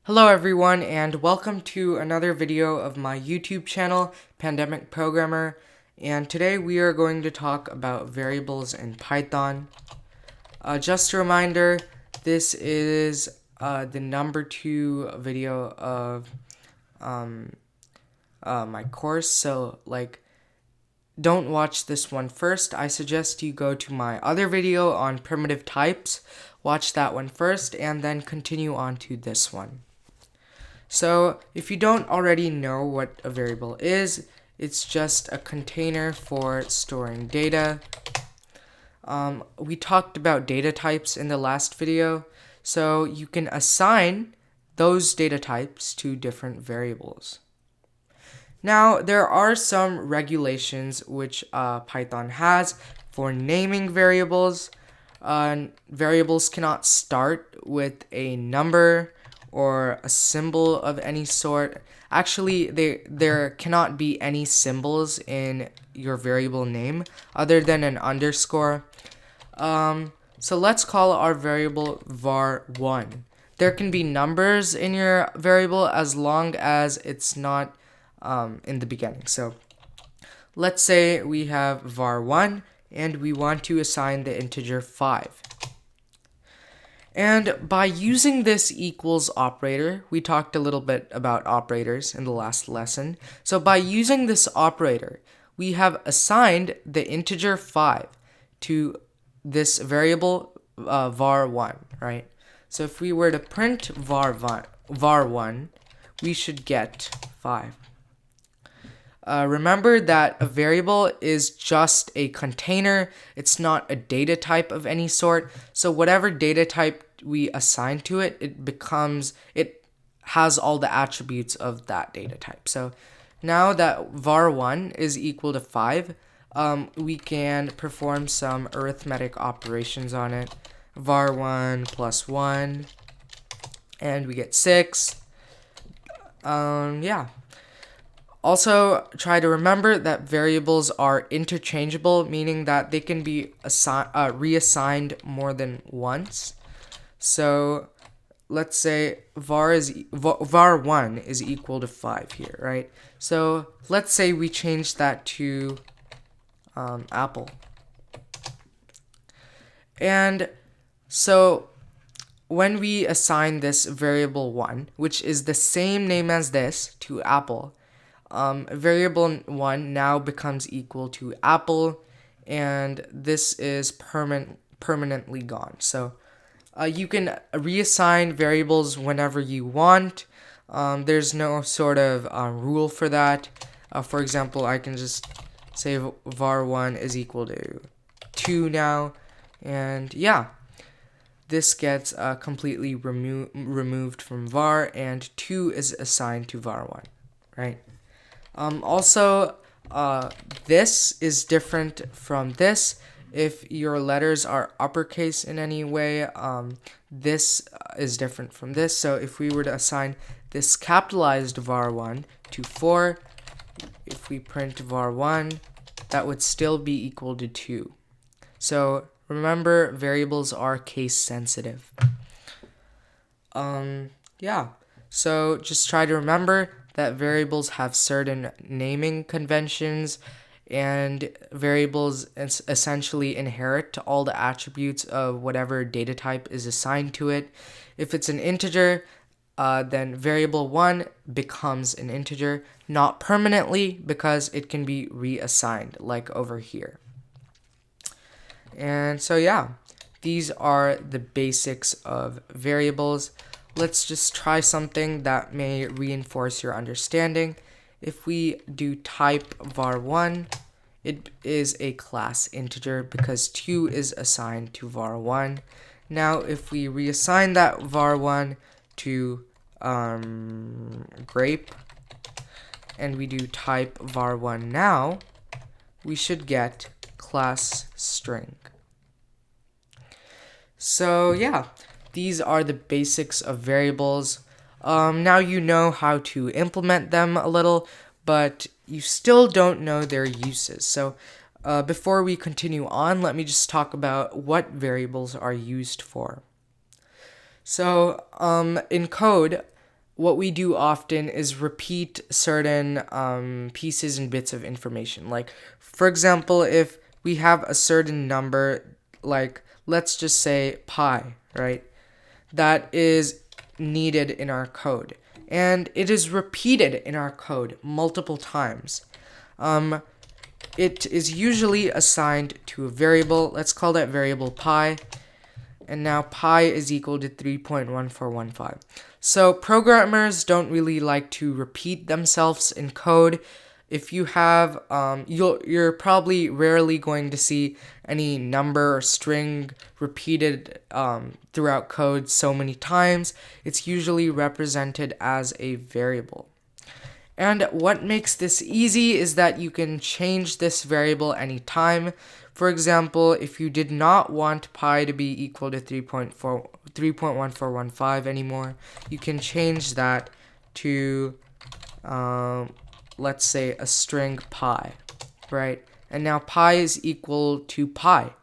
Hello everyone and welcome to another video of my YouTube channel, Pandemic Programmer, and today we are going to talk about variables in Python. Just a reminder, this is the number 2 video of my course, so don't watch this one first. I suggest you go to my other video on primitive types, watch that one first, and then continue on to this one. So if you don't already know what a variable is, it's just a container for storing data. We talked about data types in the last video, so you can assign those data types to different variables. Now, there are some regulations which Python has for naming variables. Variables cannot start with a number or a symbol of any sort. Actually, there cannot be any symbols in your variable name other than an underscore. So let's call our variable var1. There can be numbers in your variable as long as it's not in the beginning. So let's say we have var1 and we want to assign the integer 5. And by using this equals operator, we talked a little bit about operators in the last lesson. So by using this operator, we have assigned the integer 5 to this variable var1, right? So if we were to print var1, we should get 5. Remember that a variable is just a container. It's not a data type of any sort. So whatever data type we assign to it, it has all the attributes of that data type. So now that var1 is equal to 5, we can perform some arithmetic operations on it. var1 plus 1, and we get 6. Yeah. Also, try to remember that variables are interchangeable, meaning that they can be reassigned more than once. So let's say var1 is equal to 5 here, right? So let's say we change that to apple. And so when we assign this variable 1, which is the same name as this, to apple, variable 1 now becomes equal to apple, and this is permanently gone. So you can reassign variables whenever you want. There's no sort of rule for that. For example, I can just say var1 is equal to 2 now, and yeah, this gets completely removed from var, and 2 is assigned to var1, right? Also, this is different from this. If your letters are uppercase in any way, this is different from this. So if we were to assign this capitalized var1 to 4, if we print var1, that would still be equal to 2. So remember, variables are case sensitive. Yeah. So just try to remember that variables have certain naming conventions, and variables essentially inherit all the attributes of whatever data type is assigned to it. If it's an integer, then variable 1 becomes an integer, not permanently because it can be reassigned, like over here. And so yeah, these are the basics of variables. Let's just try something that may reinforce your understanding. If we do type var1, it is a class integer because 2 is assigned to var1. Now if we reassign that var1 to grape, and we do type var1 now, we should get class string. So yeah, these are the basics of variables. Now you know how to implement them a little, but you still don't know their uses. So before we continue on, let me just talk about what variables are used for. So in code, what we do often is repeat certain pieces and bits of information. Like, for example, if we have a certain number, like let's just say pi, right? That is needed in our code, and it is repeated in our code multiple times. It is usually assigned to a variable. Let's call that variable pi. And now pi is equal to 3.1415. So programmers don't really like to repeat themselves in code. If you have, you're probably rarely going to see any number or string repeated throughout code so many times. It's usually represented as a variable. And what makes this easy is that you can change this variable anytime. For example, if you did not want pi to be equal to 3.1415 anymore, you can change that to, let's say, a string pi, right? And now pi is equal to pi,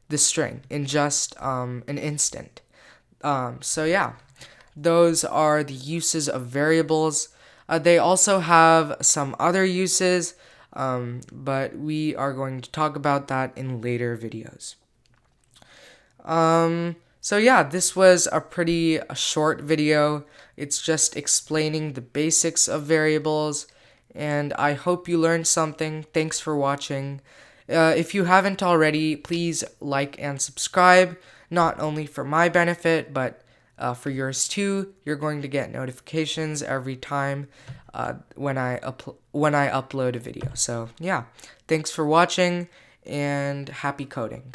the string, in just an instant. So yeah, those are the uses of variables. They also have some other uses, but we are going to talk about that in later videos. So yeah, this was a pretty short video. It's just explaining the basics of variables, and I hope you learned something. Thanks for watching. If you haven't already, please like and subscribe, not only for my benefit, but for yours too. You're going to get notifications every time when I upload a video. So yeah, thanks for watching, and happy coding.